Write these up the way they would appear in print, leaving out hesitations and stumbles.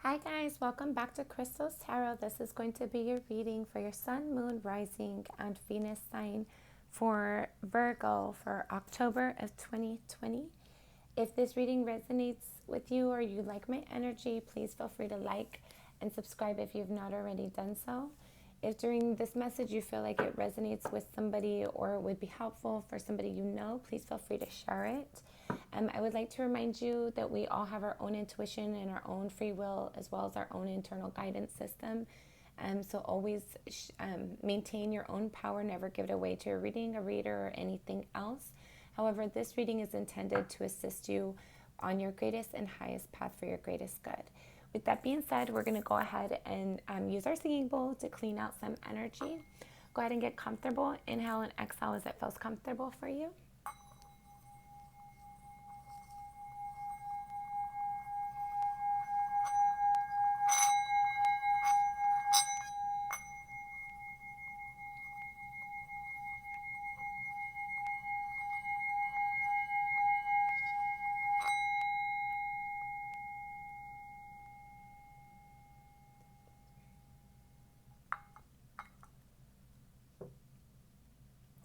Hi guys, welcome back to Crystal's Tarot. This is going to be your reading for your Sun, Moon, Rising, and Venus sign for Virgo for October of 2020. If this reading resonates with you or you like my energy, please feel free to like and subscribe if you've not already done so. If during this message you feel like it resonates with somebody or would be helpful for somebody you know, please feel free to share it. I would like to remind you that we all have our own intuition and our own free will, as well as our own internal guidance system. So always maintain your own power. Never give it away to a reading, a reader, or anything else. However, this reading is intended to assist you on your greatest and highest path for your greatest good. With that being said, we're going to go ahead and use our singing bowl to clean out some energy. Go ahead and get comfortable. Inhale and exhale as it feels comfortable for you.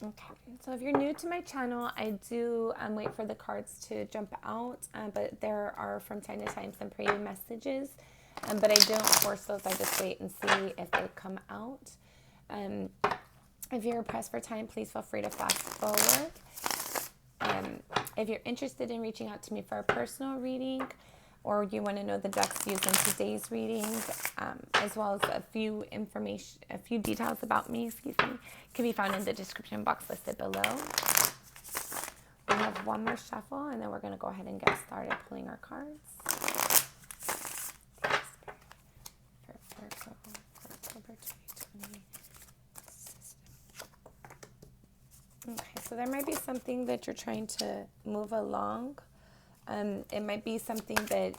Okay, so if you're new to my channel, I do wait for the cards to jump out, but there are from time to time some preview messages, but I don't force those. I just wait and see if they come out. If you're pressed for time, please feel free to fast forward. If you're interested in reaching out to me for a personal reading, or you want to know the decks used in today's reading, as well as a few details about me, can be found in the description box listed below. We have one more shuffle, and then we're going to go ahead and get started pulling our cards. For Virgo, for October 2020. Okay, so there might be something that you're trying to move along. It might be something that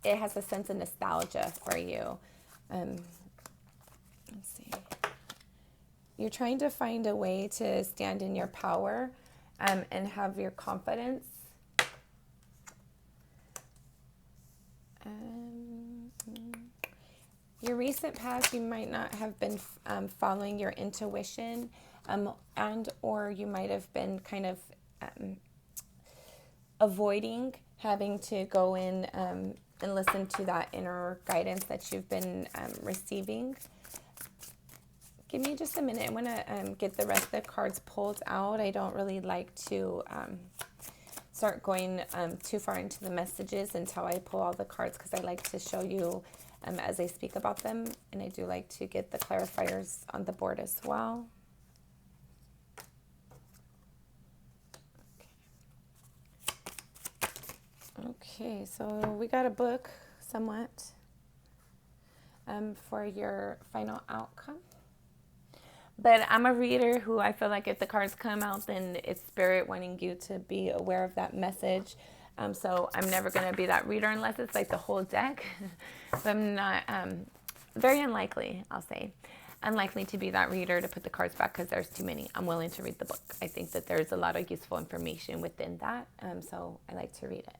it has a sense of nostalgia for you. Let's see. You're trying to find a way to stand in your power and have your confidence. Your recent past, you might not have been following your intuition, and or you might have been kind of avoiding having to go in and listen to that inner guidance that you've been receiving. Give me just a minute. I want to get the rest of the cards pulled out. I don't really like to start going too far into the messages until I pull all the cards, because I like to show you as I speak about them, and I do like to get the clarifiers on the board as well. Okay, so we got a book somewhat for your final outcome. But I'm a reader who I feel like if the cards come out, then it's spirit wanting you to be aware of that message. So I'm never going to be that reader unless it's like the whole deck. So I'm not, very unlikely, I'll say. Unlikely to be that reader to put the cards back because there's too many. I'm willing to read the book. I think that there's a lot of useful information within that. So I like to read it.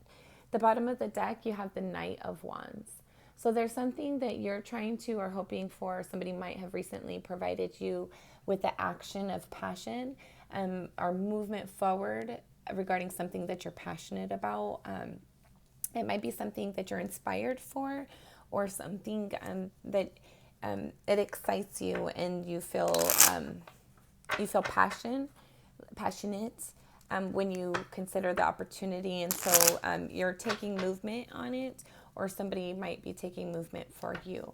The bottom of the deck, you have the Knight of Wands. So there's something that you're trying to or hoping for. Somebody might have recently provided you with the action of passion or movement forward regarding something that you're passionate about. It might be something that you're inspired for, or something that it excites you and you feel passionate when you consider the opportunity, and so you're taking movement on it, or somebody might be taking movement for you.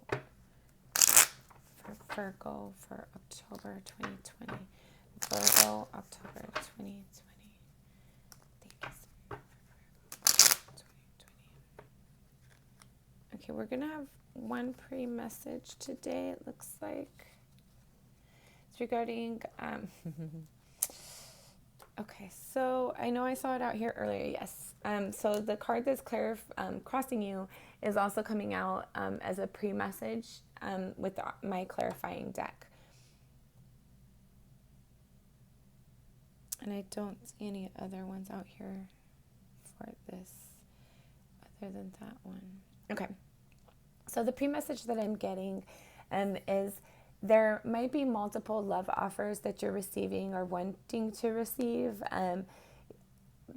For Virgo for October 2020. Virgo, October 2020. Okay, we're going to have one pre-message today, it looks like. It's regarding... Okay, so I know I saw it out here earlier, yes. So the card that's crossing you is also coming out as a pre-message with my clarifying deck. And I don't see any other ones out here for this other than that one. Okay, So the pre-message that I'm getting is there might be multiple love offers that you're receiving or wanting to receive,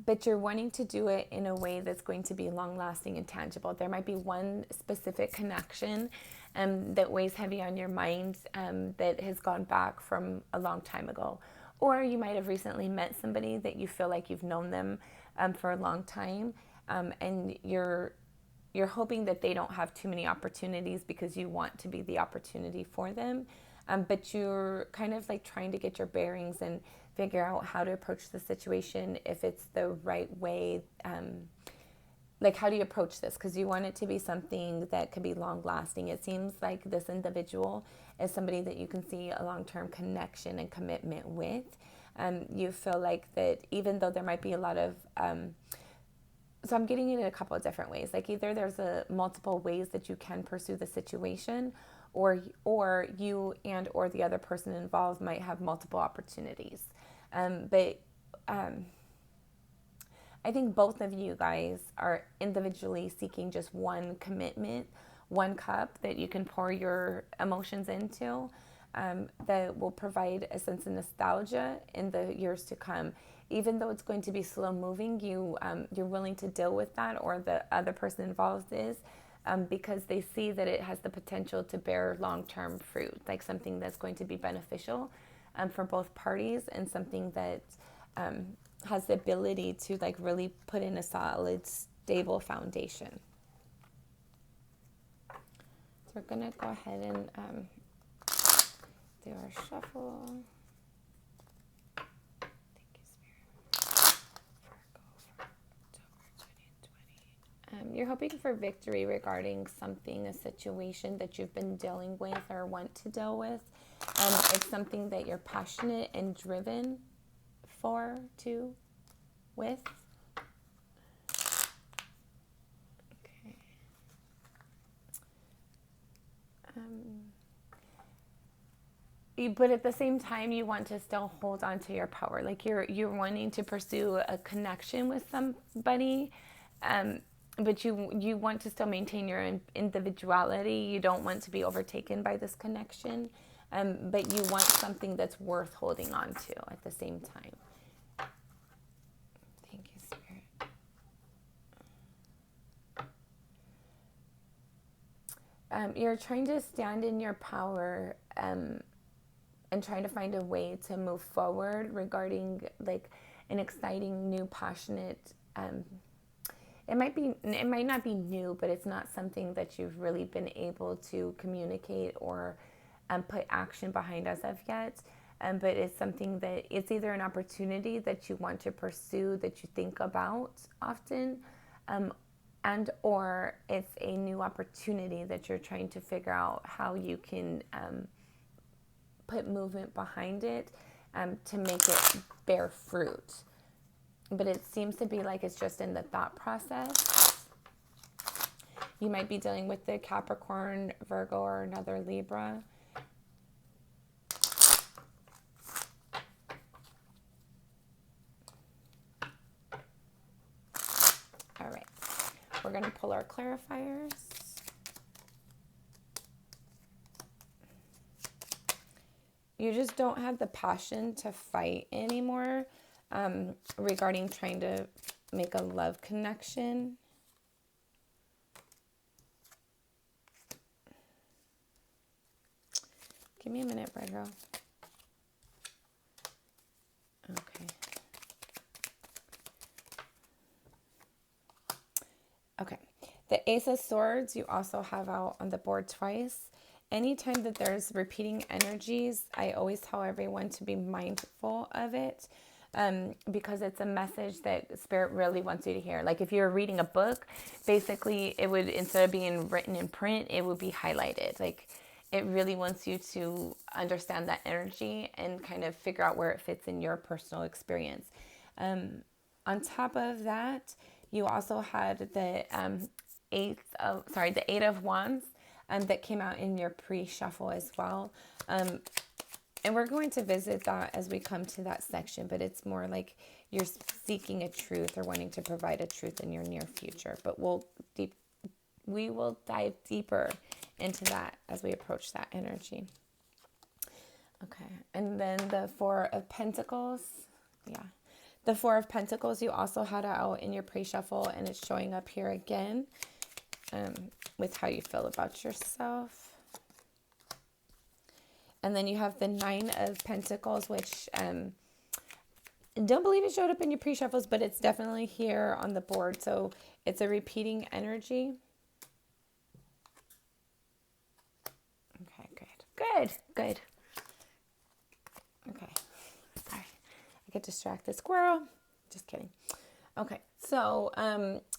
but you're wanting to do it in a way that's going to be long-lasting and tangible. There might be one specific connection that weighs heavy on your mind that has gone back from a long time ago. Or you might have recently met somebody that you feel like you've known them for a long time, and you're hoping that they don't have too many opportunities because you want to be the opportunity for them. But you're kind of like trying to get your bearings and figure out how to approach the situation, if it's the right way. Like, how do you approach this? Because you want it to be something that could be long lasting. It seems like this individual is somebody that you can see a long-term connection and commitment with. You feel like that even though there might be a lot of... so I'm getting it in a couple of different ways. Like, either there's multiple ways that you can pursue the situation, or you and or the other person involved might have multiple opportunities. But I think both of you guys are individually seeking just one commitment, one cup that you can pour your emotions into, that will provide a sense of nostalgia in the years to come. Even though it's going to be slow moving, you're willing to deal with that, or the other person involved is, because they see that it has the potential to bear long-term fruit, like something that's going to be beneficial for both parties, and something that has the ability to like really put in a solid, stable foundation. So we're gonna go ahead and do our shuffle. You're hoping for victory regarding something, a situation that you've been dealing with or want to deal with. It's something that you're passionate and driven with. Okay. But at the same time, you want to still hold on to your power. Like, you're wanting to pursue a connection with somebody, but you want to still maintain your individuality. You don't want to be overtaken by this connection, but you want something that's worth holding on to at the same time. Thank you, Spirit. You're trying to stand in your power and trying to find a way to move forward regarding like an exciting, new, passionate... It might not be new, but it's not something that you've really been able to communicate or put action behind as of yet. But it's something that it's either an opportunity that you want to pursue, that you think about often, and or it's a new opportunity that you're trying to figure out how you can put movement behind it to make it bear fruit. But it seems to be like it's just in the thought process. You might be dealing with the Capricorn, Virgo, or another Libra. All right. We're going to pull our clarifiers. You just don't have the passion to fight anymore. Regarding trying to make a love connection. Give me a minute, Virgo. Okay. Okay. The Ace of Swords you also have out on the board twice. Anytime that there's repeating energies, I always tell everyone to be mindful of it. Because it's a message that Spirit really wants you to hear. Like, if you're reading a book, basically it would, instead of being written in print, it would be highlighted. Like, it really wants you to understand that energy and kind of figure out where it fits in your personal experience. On top of that, you also had the Eight of Wands that came out in your pre-shuffle as well. And we're going to visit that as we come to that section, but it's more like you're seeking a truth or wanting to provide a truth in your near future. But we will dive deeper into that as we approach that energy. Okay, and then the Four of Pentacles. Yeah, the Four of Pentacles, you also had it out in your pre-shuffle, and it's showing up here again with how you feel about yourself. And then you have the Nine of Pentacles, which don't believe it showed up in your pre-shuffles, but it's definitely here on the board. So it's a repeating energy. Okay, good. Okay, sorry. I get distracted. Squirrel. Just kidding. Okay, so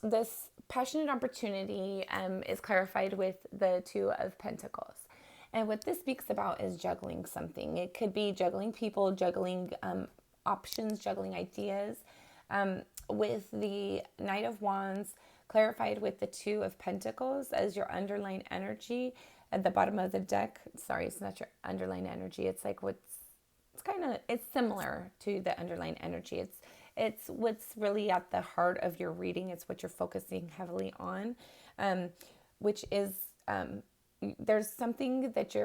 this passionate opportunity is clarified with the Two of Pentacles. And what this speaks about is juggling something. It could be juggling people, juggling options, juggling ideas. With the Knight of Wands clarified with the Two of Pentacles as your underlying energy at the bottom of the deck. Sorry, it's not your underlying energy. It's like it's similar to the underlying energy. It's what's really at the heart of your reading. It's what you're focusing heavily on, which is there's something that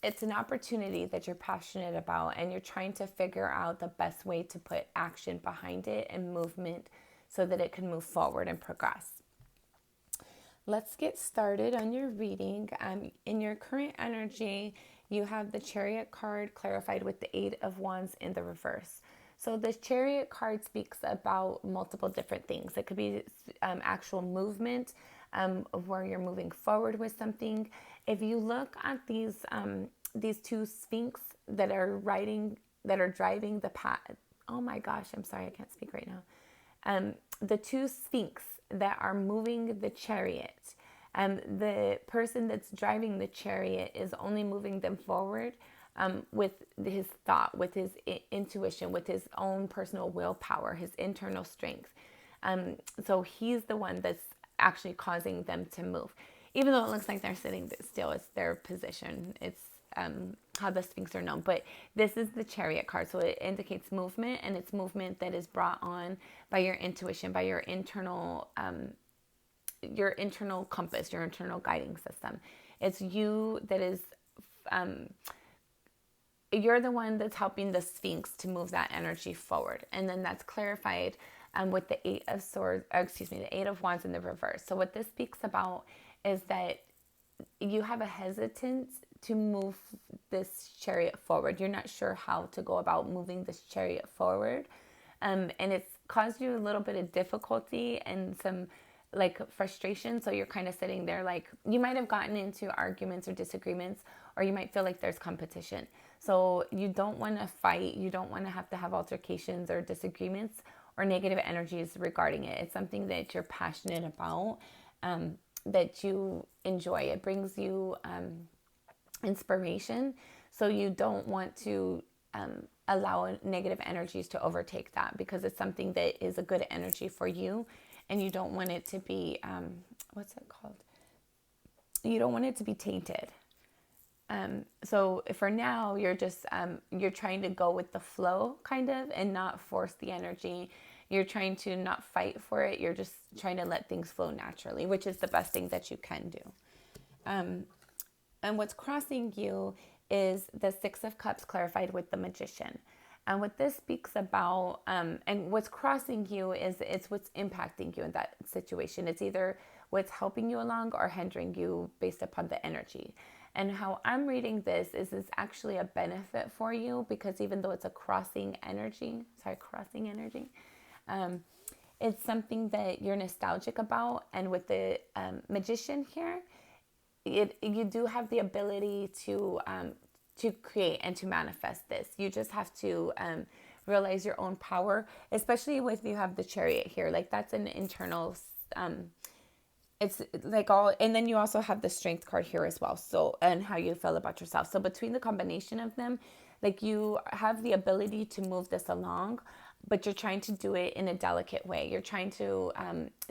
it's an opportunity that you're passionate about, and you're trying to figure out the best way to put action behind it and movement so that it can move forward and progress. Let's get started on your reading. In your current energy, you have the Chariot card clarified with the Eight of Wands in the reverse. So the Chariot card speaks about multiple different things. It could be actual movement, where you're moving forward with something. If you look at these two Sphinx that are driving the path. Oh my gosh, I'm sorry, I can't speak right now. The two Sphinx that are moving the chariot. The person that's driving the chariot is only moving them forward with his thought, with his intuition, with his own personal willpower, his internal strength. So he's the one that's actually causing them to move. Even though it looks like they're sitting still, it's their position. It's how the Sphinx are known. But this is the Chariot card. So it indicates movement, and it's movement that is brought on by your intuition, by your internal compass, your internal guiding system. It's you that is, you're the one that's helping the Sphinx to move that energy forward. And then that's clarified with the Eight of Wands in the reverse. So what this speaks about is that you have a hesitance to move this chariot forward. You're not sure how to go about moving this chariot forward. And it's caused you a little bit of difficulty and some frustration. So you're kind of sitting there you might have gotten into arguments or disagreements, or you might feel like there's competition. So you don't want to fight. You don't want to have altercations or disagreements or negative energies regarding it. It's something that you're passionate about, that you enjoy. It brings you inspiration. So you don't want to allow negative energies to overtake that, because it's something that is a good energy for you, and you don't want it to be, what's it called? You don't want it to be tainted. So for now, you're just, you're trying to go with the flow kind of, and not force the energy. You're trying to not fight for it. You're just trying to let things flow naturally, which is the best thing that you can do. And what's crossing you is the Six of Cups clarified with the Magician. And what this speaks about, and what's crossing you is it's what's impacting you in that situation. It's either what's helping you along or hindering you based upon the energy. And how I'm reading this is it's actually a benefit for you, because even though it's a crossing energy, it's something that you're nostalgic about. And with the Magician here, you do have the ability to create and to manifest this. You just have to realize your own power, especially with you have the Chariot here. That's an internal, it's all, and then you also have the Strength card here as well. So, and how you feel about yourself. So between the combination of them, you have the ability to move this along, but you're trying to do it in a delicate way. You're trying to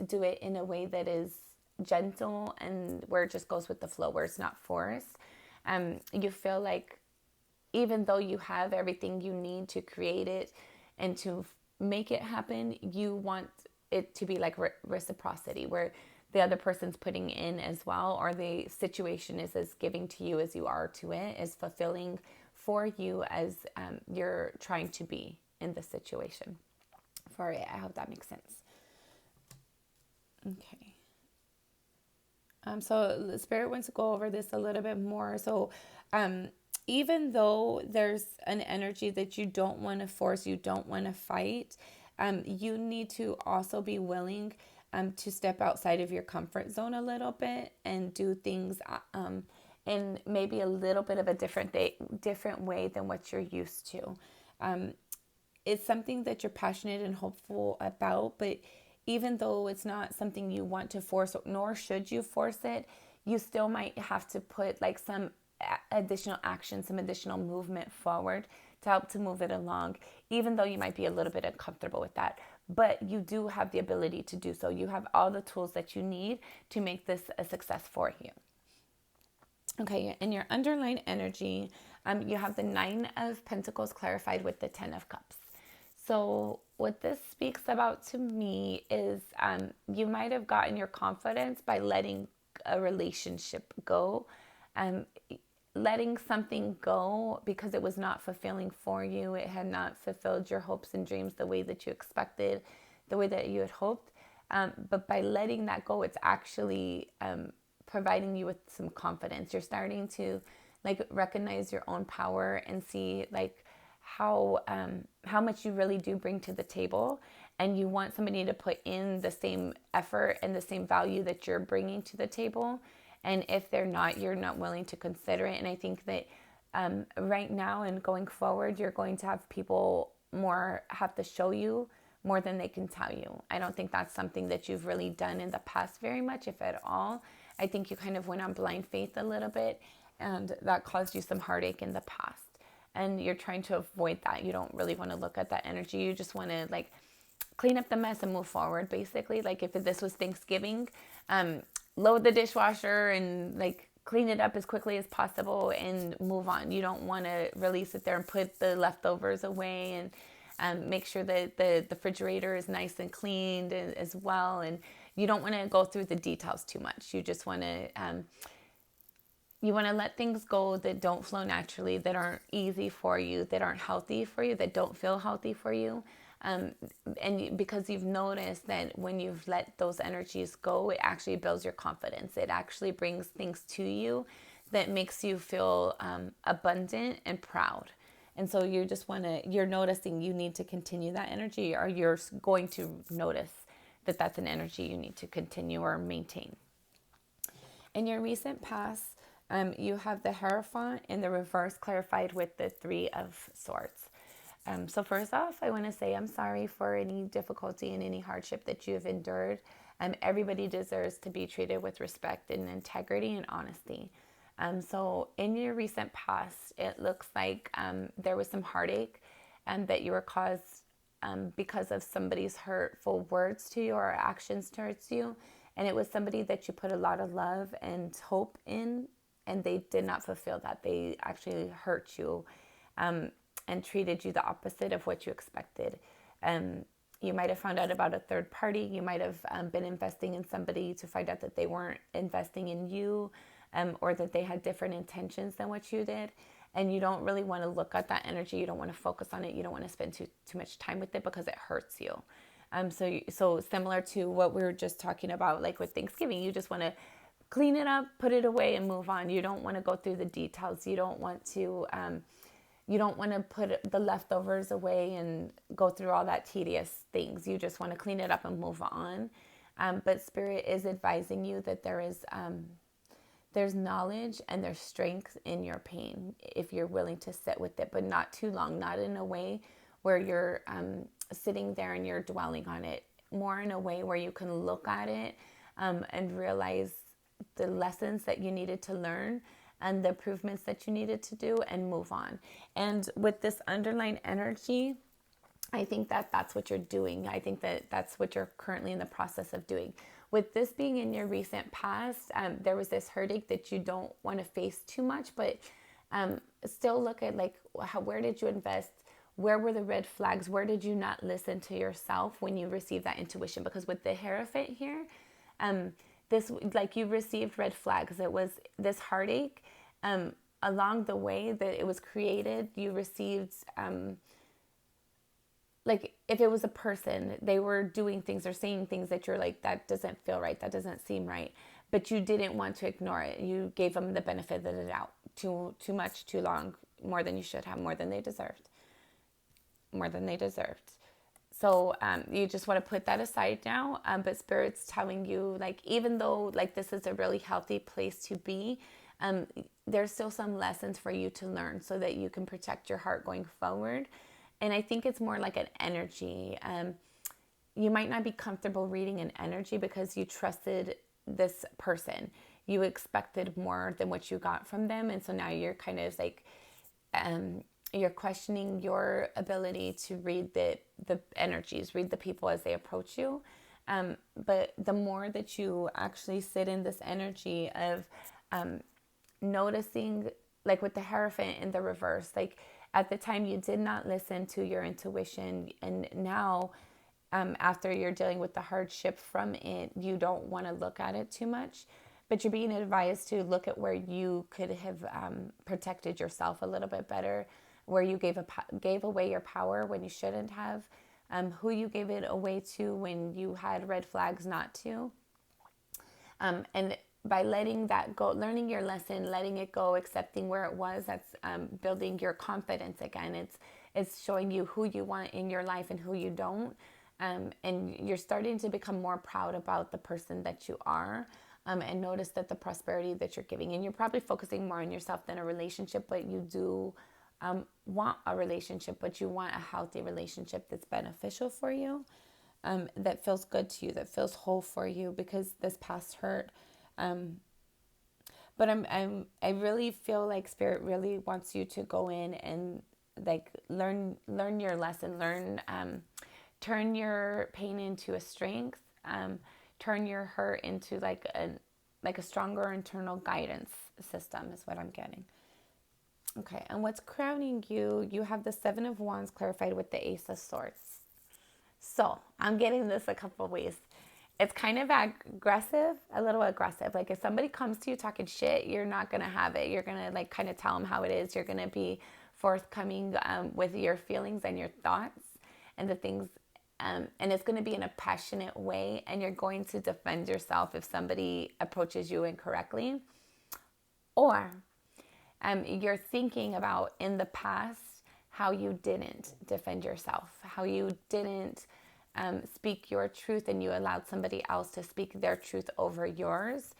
do it in a way that is gentle and where it just goes with the flow, where it's not forced. You feel like even though you have everything you need to create it and to make it happen, you want it to be reciprocity, where the other person's putting in as well, or the situation is as giving to you as you are to it, is fulfilling for you as you're trying to be in the situation for it. I hope that makes sense. Okay. So the Spirit wants to go over this a little bit more. So even though there's an energy that you don't want to force, you don't want to fight, you need to also be willing to step outside of your comfort zone a little bit and do things in maybe a little bit of a different way than what you're used to. It's something that you're passionate and hopeful about, but even though it's not something you want to force, nor should you force it, you still might have to put like some additional action, some additional movement forward to help to move it along, even though you might be a little bit uncomfortable with that. But you do have the ability to do so. You have all the tools that you need to make this a success for you. Okay, in your underlying energy, you have the 9 of Pentacles clarified with the 10 of Cups. So what this speaks about to me is you might have gotten your confidence by letting a relationship go, letting something go because it was not fulfilling for you. It had not fulfilled your hopes and dreams the way that you expected, the way that you had hoped. But by letting that go, it's actually providing you with some confidence. You're starting to like recognize your own power and see like how much you really do bring to the table, and you want somebody to put in the same effort and the same value that you're bringing to the table. And if they're not, you're not willing to consider it. And I think that right now and going forward, you're going to have people more have to show you more than they can tell you. I don't think that's something that you've really done in the past very much, if at all. I think you kind of went on blind faith a little bit, and that caused you some heartache in the past. And you're trying to avoid that. You don't really want to look at that energy. You just want to like clean up the mess and move forward, basically. Like if this was Thanksgiving, load the dishwasher and like clean it up as quickly as possible and move on. You don't want to really sit there and put the leftovers away, and make sure that the refrigerator is nice and cleaned as well. And you don't want to go through the details too much. You just want to you want to let things go that don't flow naturally, that aren't easy for you, that aren't healthy for you, that don't feel healthy for you. And because you've noticed that when you've let those energies go, it actually builds your confidence. It actually brings things to you that makes you feel abundant and proud. And so you just want to, you're noticing you need to continue that energy, or you're going to notice that that's an energy you need to continue or maintain. In your recent past, you have the Hierophant in the reverse clarified with the 3 of Swords. So first off, I want to say I'm sorry for any difficulty and any hardship that you have endured. Everybody deserves to be treated with respect and integrity and honesty. So in your recent past, it looks like there was some heartache that you were caused because of somebody's hurtful words to you or actions towards you. And it was somebody that you put a lot of love and hope in, and they did not fulfill that. They actually hurt you and treated you the opposite of what you expected. You might have found out about a third party. You might have been investing in somebody to find out that they weren't investing in you, or that they had different intentions than what you did. And you don't really want to look at that energy. You don't want to focus on it. You don't want to spend too much time with it because it hurts you. So similar to what we were just talking about, like with Thanksgiving, you just want to clean it up, put it away, and move on. You don't want to go through the details. You don't want to put the leftovers away and go through all that tedious things. You just want to clean it up and move on. But Spirit is advising you that there's knowledge and there's strength in your pain if you're willing to sit with it, but not too long, not in a way where you're sitting there and you're dwelling on it, more in a way where you can look at it and realize the lessons that you needed to learn and the improvements that you needed to do and move on. And with this underlying energy, I think that that's what you're doing. I think that that's what you're currently in the process of doing. With this being in your recent past, there was this heartache that you don't want to face too much, but still look at like, where did you invest? Where were the red flags? Where did you not listen to yourself when you received that intuition? Because with the Hierophant here, this, like, you received red flags. It was this heartache along the way that it was created. You received, like, if it was a person, they were doing things or saying things that you're like, that doesn't feel right, that doesn't seem right, but you didn't want to ignore it. You gave them the benefit of the doubt too much, too long, more than you should have, more than they deserved, more than they deserved. So you just want to put that aside now. But Spirit's telling you, like, even though, like, this is a really healthy place to be, there's still some lessons for you to learn so that you can protect your heart going forward. And I think it's more like an energy. You might not be comfortable reading an energy because you trusted this person. You expected more than what you got from them. And so now you're kind of like, you're questioning your ability to read the energies, read the people as they approach you. But the more that you actually sit in this energy of noticing, like with the Hierophant in the reverse, like at the time you did not listen to your intuition, and now after you're dealing with the hardship from it, you don't want to look at it too much, but you're being advised to look at where you could have protected yourself a little bit better, where you gave away your power when you shouldn't have, who you gave it away to when you had red flags not to. And by letting that go, learning your lesson, letting it go, accepting where it was, that's building your confidence again. It's showing you who you want in your life and who you don't. And you're starting to become more proud about the person that you are, and notice that the prosperity that you're giving. And you're probably focusing more on yourself than a relationship, but you do want a relationship, but you want a healthy relationship that's beneficial for you, that feels good to you, that feels whole for you, because this past hurt. But I really feel like Spirit really wants you to go in and like learn your lesson, turn your pain into a strength, turn your hurt into like a stronger internal guidance system is what I'm getting. Okay, and what's crowning you? You have the Seven of Wands clarified with the Ace of Swords. So I'm getting this a couple of ways. It's kind of aggressive, a little aggressive. Like if somebody comes to you talking shit, you're not going to have it. You're going to like kind of tell them how it is. You're going to be forthcoming with your feelings and your thoughts and the things. And it's going to be in a passionate way. And you're going to defend yourself if somebody approaches you incorrectly. Or you're thinking about in the past how you didn't defend yourself, how you didn't speak your truth and you allowed somebody else to speak their truth over yours,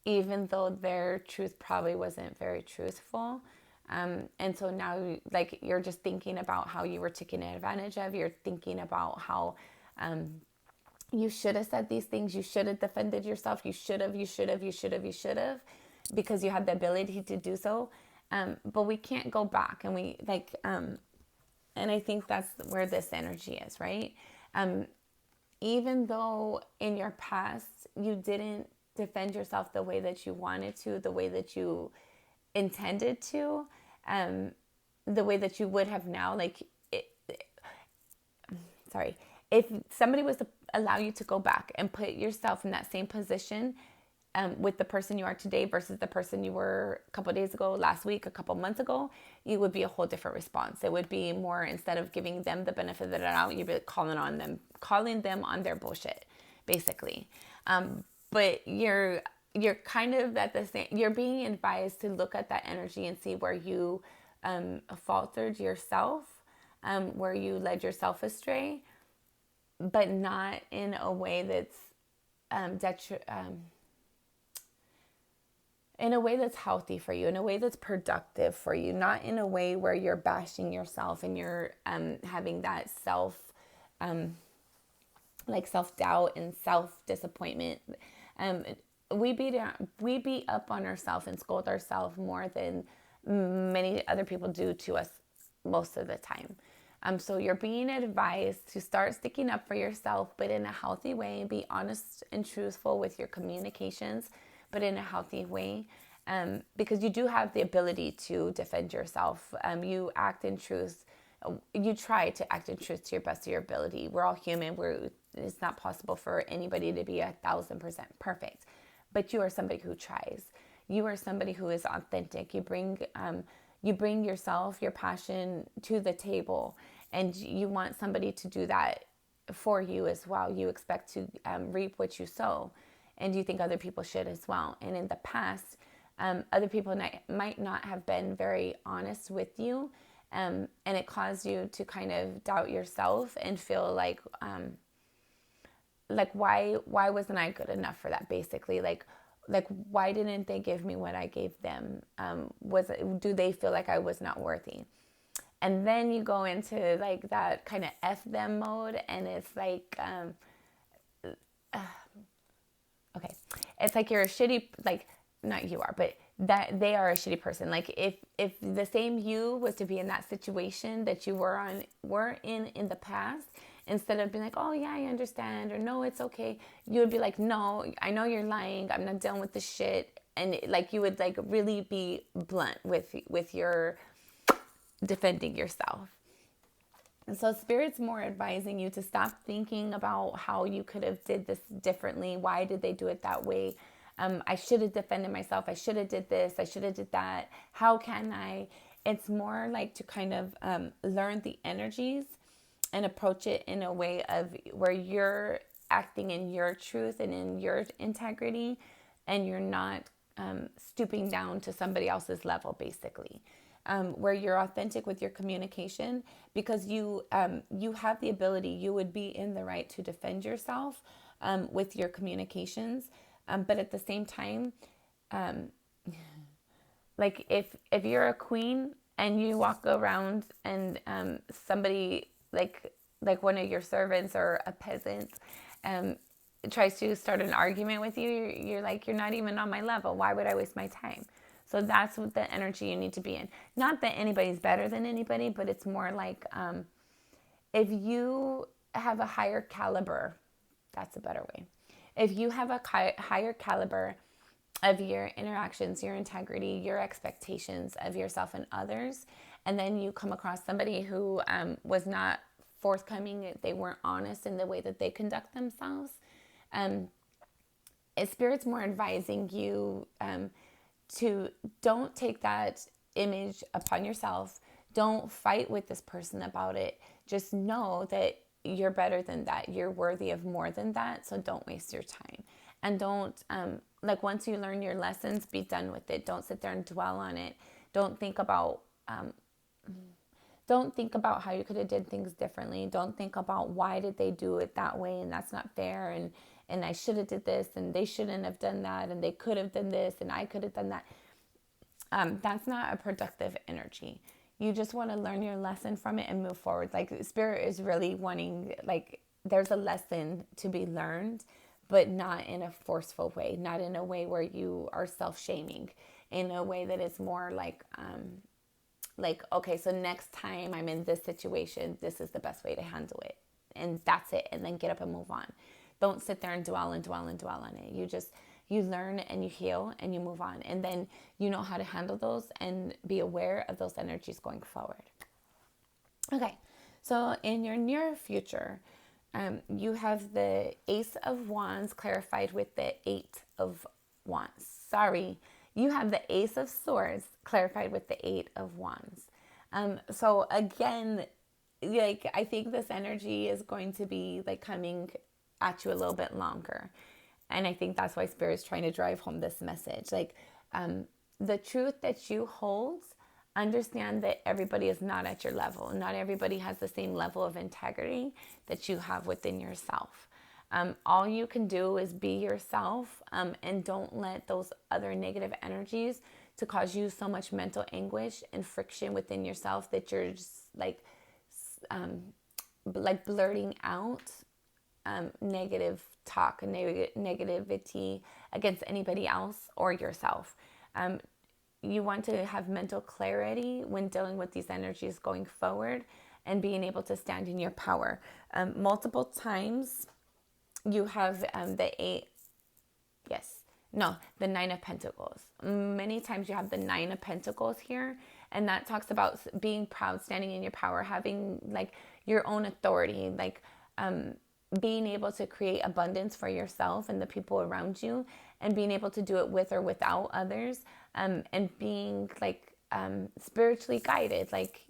even though their truth probably wasn't very truthful. And so now like you're just thinking about how you were taken advantage of. You're thinking about how you should have said these things. You should have defended yourself. You should have, because you had the ability to do so. But we can't go back, and we like, and I think that's where this energy is, right? Even though in your past you didn't defend yourself the way that you wanted to, the way that you intended to, the way that you would have now, like, if somebody was to allow you to go back and put yourself in that same position with the person you are today versus the person you were a couple of days ago, last week, a couple of months ago, it would be a whole different response. It would be more, instead of giving them the benefit of the doubt, you'd be calling them on their bullshit, basically. But you're kind of at the same, you're being advised to look at that energy and see where you faltered yourself, where you led yourself astray, but not in a way that's in a way that's healthy for you, in a way that's productive for you, not in a way where you're bashing yourself and you're having that self-doubt and self-disappointment. We beat up on ourselves and scold ourselves more than many other people do to us most of the time. So you're being advised to start sticking up for yourself, but in a healthy way. Be honest and truthful with your communications, but in a healthy way, because you do have the ability to defend yourself. You act in truth. You try to act in truth to your best of your ability. We're all human. It's not possible for anybody to be 1,000% perfect. but you are somebody who tries. You are somebody who is authentic. You bring yourself, your passion to the table, and you want somebody to do that for you as well. You expect to reap what you sow, and you think other people should as well. And in the past, other people might not have been very honest with you, and it caused you to kind of doubt yourself and feel like why wasn't I good enough for that? Basically, like why didn't they give me what I gave them? Do they feel like I was not worthy? And then you go into like that kind of F them mode, and it's like okay, it's like you're a shitty, like, not you are, but that they are a shitty person. Like if the same you was to be in that situation that you were in the past, instead of being like, oh yeah, I understand, or no, it's okay, you would be like, no, I know you're lying, I'm not dealing with this shit. And like you would like really be blunt with your defending yourself. And so Spirit's more advising you to stop thinking about how you could have did this differently. Why did they do it that way? I should have defended myself. I should have did this. I should have did that. How can I? It's more like to kind of learn the energies and approach it in a way of where you're acting in your truth and in your integrity, and you're not stooping down to somebody else's level, basically. Where you're authentic with your communication, because you have the ability, you would be in the right to defend yourself with your communications, but at the same time, like if you're a queen and you walk around and somebody like one of your servants or a peasant tries to start an argument with you, you're like, you're not even on my level. Why would I waste my time? So that's what the energy you need to be in. Not that anybody's better than anybody, but it's more like if you have a higher caliber, that's a better way. If you have a higher caliber of your interactions, your integrity, your expectations of yourself and others, and then you come across somebody who was not forthcoming, they weren't honest in the way that they conduct themselves, Spirit's more advising you to don't take that image upon yourself. Don't fight with this person about it. Just know that you're better than that. You're worthy of more than that. So don't waste your time. And don't, once you learn your lessons, be done with it. Don't sit there and dwell on it. Don't think about how you could have did things differently. Don't think about why did they do it that way, and that's not fair, and I should have did this, and they shouldn't have done that, and they could have done this, and I could have done that. That's not a productive energy. You just want to learn your lesson from it and move forward. Like Spirit is really wanting, like there's a lesson to be learned, but not in a forceful way, not in a way where you are self-shaming, in a way that is more like, okay, so next time I'm in this situation, this is the best way to handle it. And that's it. And then get up and move on. Don't sit there and dwell on it. You learn and you heal and you move on. And then you know how to handle those and be aware of those energies going forward. Okay, so in your near future, you have the Ace of Wands clarified with the Eight of Wands. Sorry, you have the Ace of Swords clarified with the Eight of Wands. So again, like I think this energy is going to be like coming at you a little bit longer. And I think that's why Spirit is trying to drive home this message. Like the truth that you hold, understand that everybody is not at your level. Not everybody has the same level of integrity that you have within yourself. All you can do is be yourself, and don't let those other negative energies to cause you so much mental anguish and friction within yourself that you're just like blurting out negative talk, negativity against anybody else or yourself. You want to have mental clarity when dealing with these energies going forward and being able to stand in your power. Multiple times you have the Nine of Pentacles. Many times you have the Nine of Pentacles here, and that talks about being proud, standing in your power, having like your own authority, like being able to create abundance for yourself and the people around you, and being able to do it with or without others, and being like spiritually guided. Like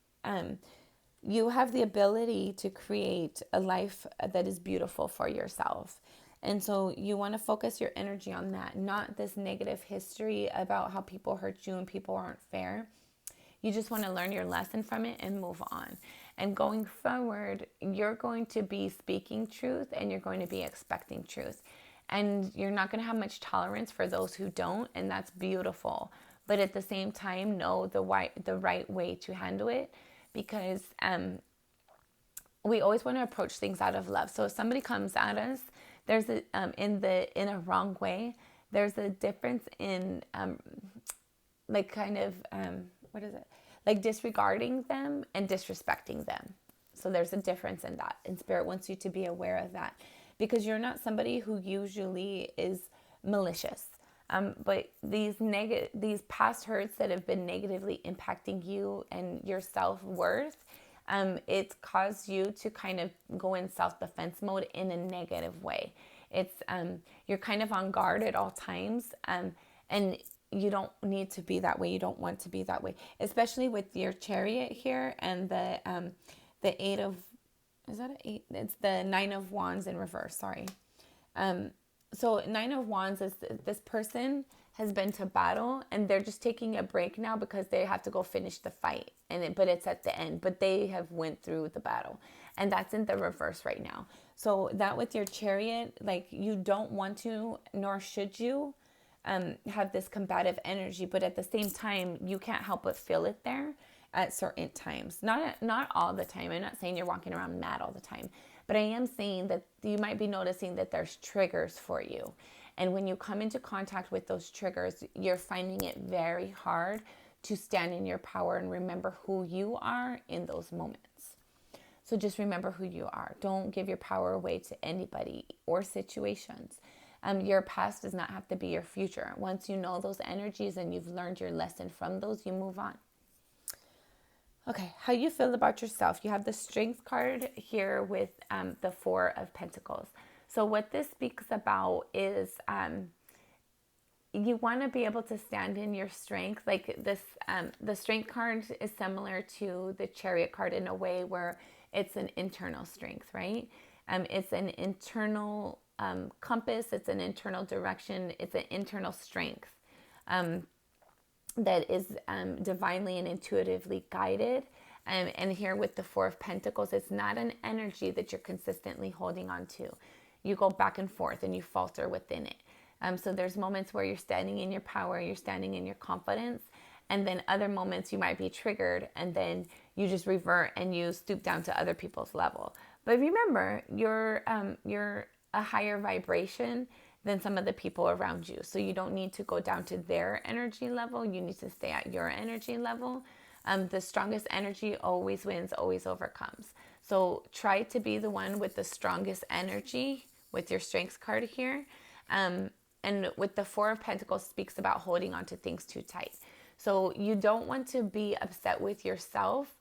you have the ability to create a life that is beautiful for yourself. And so you want to focus your energy on that, not this negative history about how people hurt you and people aren't fair. You just want to learn your lesson from it and move on. And going forward, you're going to be speaking truth and you're going to be expecting truth. And you're not going to have much tolerance for those who don't, and that's beautiful. But at the same time, know the right way to handle it, because we always want to approach things out of love. So if somebody comes at us, there's in a wrong way, there's a difference in what is it? Like disregarding them and disrespecting them. So there's a difference in that. And Spirit wants you to be aware of that, because you're not somebody who usually is malicious. But these past hurts that have been negatively impacting you and your self-worth, it's caused you to kind of go in self-defense mode in a negative way. It's you're kind of on guard at all times, and you don't need to be that way. You don't want to be that way, especially with your Chariot here and the Eight of, is that an 8? It's the 9 of Wands in reverse. Sorry. So 9 of Wands is this person has been to battle and they're just taking a break now because they have to go finish the fight, but it's at the end, but they have went through the battle, and that's in the reverse right now. So that with your Chariot, like you don't want to, nor should you have this combative energy, but at the same time, you can't help but feel it there at certain times. Not all the time. I'm not saying you're walking around mad all the time, but I am saying that you might be noticing that there's triggers for you. And when you come into contact with those triggers, you're finding it very hard to stand in your power and remember who you are in those moments. So just remember who you are. Don't give your power away to anybody or situations. Your past does not have to be your future. Once you know those energies and you've learned your lesson from those, you move on. Okay, how you feel about yourself. You have the Strength card here with the 4 of Pentacles. So what this speaks about is you want to be able to stand in your strength. Like this, the Strength card is similar to the Chariot card in a way where it's an internal strength, right? It's an internal compass. It's an internal direction. It's an internal strength that is divinely and intuitively guided. And here with the 4 of Pentacles, it's not an energy that you're consistently holding on to. You go back and forth and you falter within it. So there's moments where you're standing in your power, you're standing in your confidence, and then other moments you might be triggered and then you just revert and you stoop down to other people's level. But remember, you're a higher vibration than some of the people around you. So you don't need to go down to their energy level. You need to stay at your energy level. The strongest energy always wins, always overcomes. So try to be the one with the strongest energy with your Strength card here. And with the 4 of Pentacles speaks about holding on to things too tight. So you don't want to be upset with yourself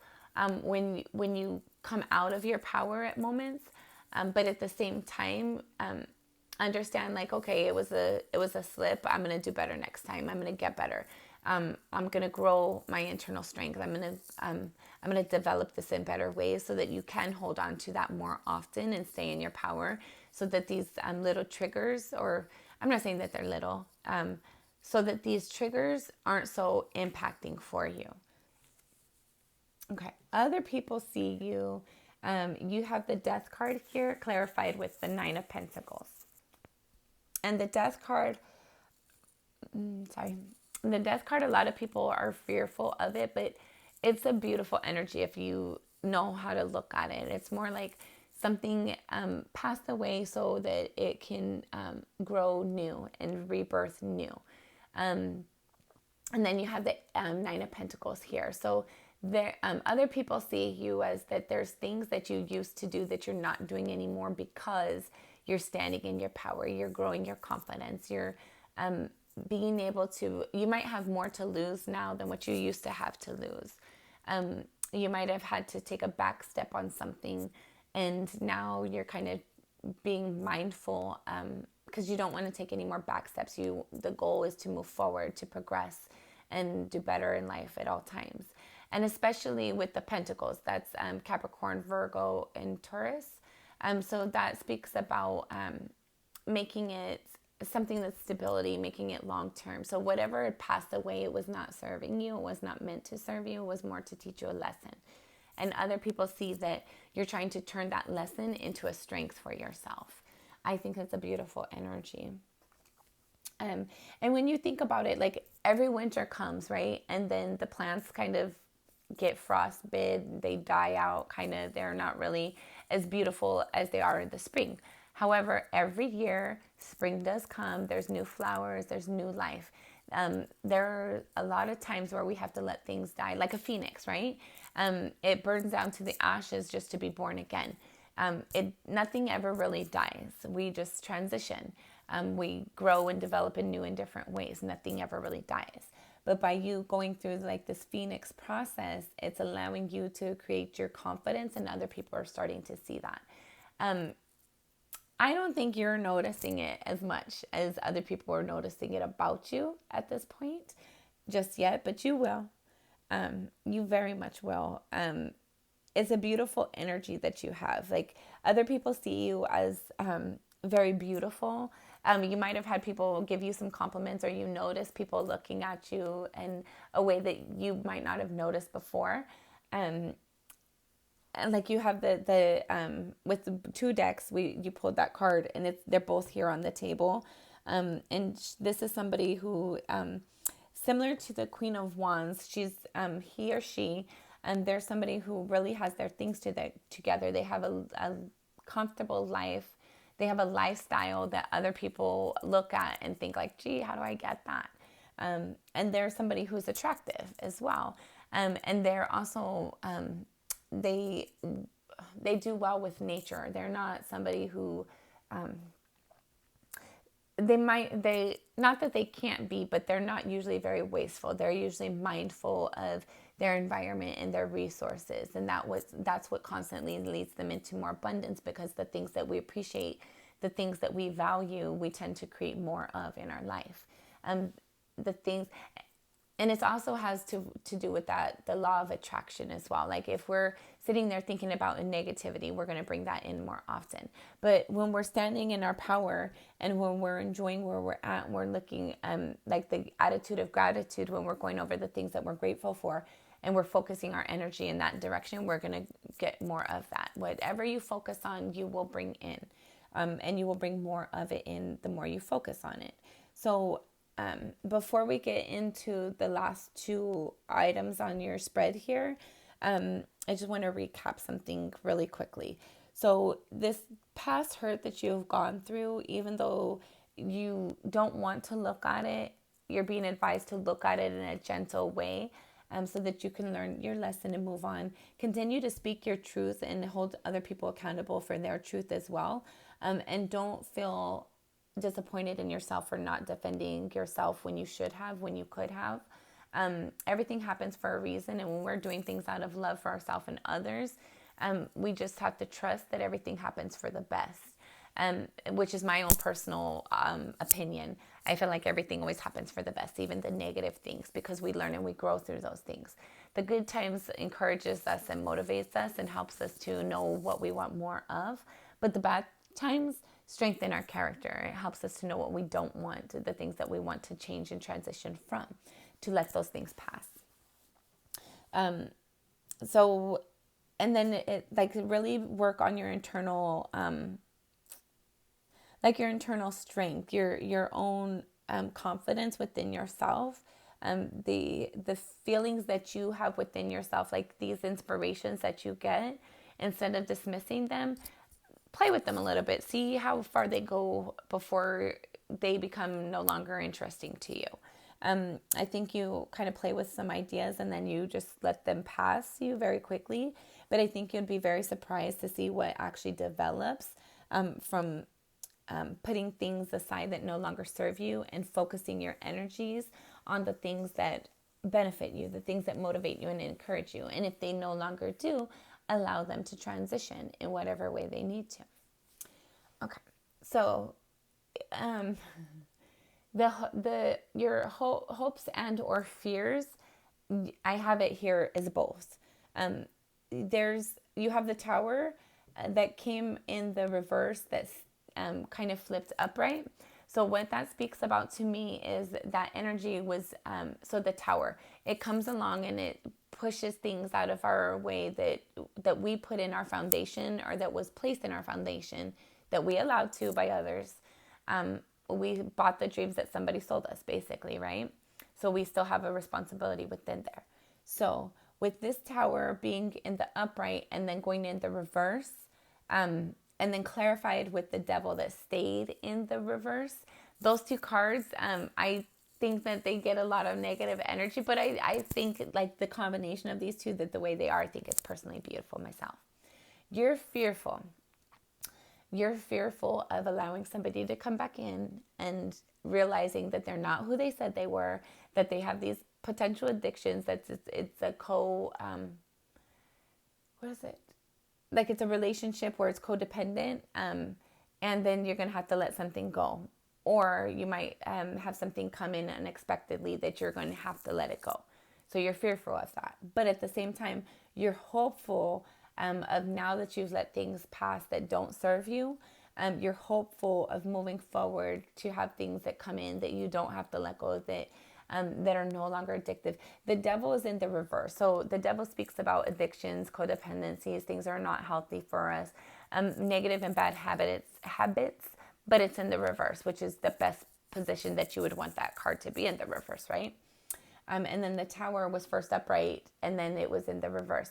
when you come out of your power at moments. But at the same time, understand like, okay, it was a slip. I'm going to do better next time. I'm going to get better. I'm going to grow my internal strength. I'm going to develop this in better ways so that you can hold on to that more often and stay in your power, so that these little triggers, or I'm not saying that they're little, so that these triggers aren't so impacting for you. Okay. Other people see you. You have the Death card here clarified with the 9 of Pentacles. And the Death card, the Death card, a lot of people are fearful of it, but it's a beautiful energy if you know how to look at it. It's more like something passed away so that it can grow new and rebirth new. And then you have the 9 of Pentacles here. So there, other people see you as that there's things that you used to do that you're not doing anymore because you're standing in your power. You're growing your confidence. You're being able to, you might have more to lose now than what you used to have to lose. You might have had to take a back step on something, and now you're kind of being mindful because you don't want to take any more back steps. The goal is to move forward, to progress, and do better in life at all times. And especially with the Pentacles, that's Capricorn, Virgo, and Taurus. So that speaks about making it something that's stability, making it long term. So whatever had passed away, it was not serving you, it was not meant to serve you, it was more to teach you a lesson. And other people see that you're trying to turn that lesson into a strength for yourself. I think that's a beautiful energy. And when you think about it, like every winter comes, right? And then the plants kind of get frostbitten, they die out, kind of, they're not really as beautiful as they are in the spring. However, every year, spring does come, there's new flowers, there's new life. There are a lot of times where we have to let things die, like a phoenix, right? It burns down to the ashes just to be born again. Nothing ever really dies. We just transition. We grow and develop in new and different ways. Nothing ever really dies. But by you going through like this phoenix process, it's allowing you to create your confidence, and other people are starting to see that. I don't think you're noticing it as much as other people are noticing it about you at this point just yet, but you will. You very much will. It's a beautiful energy that you have. Like other people see you as very beautiful. You might have had people give you some compliments, or you notice people looking at you in a way that you might not have noticed before. And like you have the with the two decks, you pulled that card, and they're both here on the table. And this is somebody who, similar to the Queen of Wands, she's he or she, and they're somebody who really has their things together. They have a comfortable life. They have a lifestyle that other people look at and think like, gee, how do I get that? And they're somebody who's attractive as well. And they're also, they do well with nature. They're not somebody who, not that they can't be, but they're not usually very wasteful. They're usually mindful of their environment and their resources. And that's what constantly leads them into more abundance, because the things that we appreciate, the things that we value, we tend to create more of in our life. The things, and it also has to do with that, the law of attraction as well. Like if we're sitting there thinking about negativity, we're going to bring that in more often. But when we're standing in our power, and when we're enjoying where we're at, we're looking like the attitude of gratitude, when we're going over the things that we're grateful for, and we're focusing our energy in that direction, we're going to get more of that. Whatever you focus on, you will bring in. And you will bring more of it in the more you focus on it. So before we get into the last two items on your spread here, I just want to recap something really quickly. So this past hurt that you've gone through, even though you don't want to look at it, you're being advised to look at it in a gentle way, so that you can learn your lesson and move on. Continue to speak your truth and hold other people accountable for their truth as well. And don't feel disappointed in yourself for not defending yourself when you should have, when you could have. Everything happens for a reason. And when we're doing things out of love for ourselves and others, we just have to trust that everything happens for the best. Which is my own personal opinion. I feel like everything always happens for the best, even the negative things, because we learn and we grow through those things. The good times encourages us and motivates us and helps us to know what we want more of. But the bad times strengthen our character. It helps us to know what we don't want, the things that we want to change and transition from, to let those things pass. And then it like really work on your internal your internal strength, your own confidence within yourself, the feelings that you have within yourself, like these inspirations that you get, instead of dismissing them, play with them a little bit. See how far they go before they become no longer interesting to you. I think you kind of play with some ideas and then you just let them pass you very quickly. But I think you'd be very surprised to see what actually develops from putting things aside that no longer serve you and focusing your energies on the things that benefit you, the things that motivate you and encourage you. And if they no longer do, allow them to transition in whatever way they need to. Okay, so your hopes and or fears, I have it here as both. You have the Tower that came in the reverse, that's kind of flipped upright. So what that speaks about to me is that energy was, so the Tower, it comes along and it pushes things out of our way that we put in our foundation, or that was placed in our foundation, that we allowed to by others. We bought the dreams that somebody sold us, basically, right? So we still have a responsibility within there. So with this Tower being in the upright and then going in the reverse, and then clarified with the Devil that stayed in the reverse, those two cards, I think that they get a lot of negative energy, but I think like the combination of these two, that the way they are, I think it's personally beautiful myself. You're fearful. You're fearful of allowing somebody to come back in and realizing that they're not who they said they were, that they have these potential addictions, that it's a what is it? Like it's a relationship where it's codependent, and then you're going to have to let something go. Or you might have something come in unexpectedly that you're going to have to let it go. So you're fearful of that. But at the same time, you're hopeful of, now that you've let things pass that don't serve you, you're hopeful of moving forward to have things that come in that you don't have to let go of, that are no longer addictive. The Devil is in the reverse. So the Devil speaks about addictions, codependencies, things that are not healthy for us, negative and bad habits, but it's in the reverse, which is the best position that you would want that card to be, in the reverse, right? And then the Tower was first upright, and then it was in the reverse.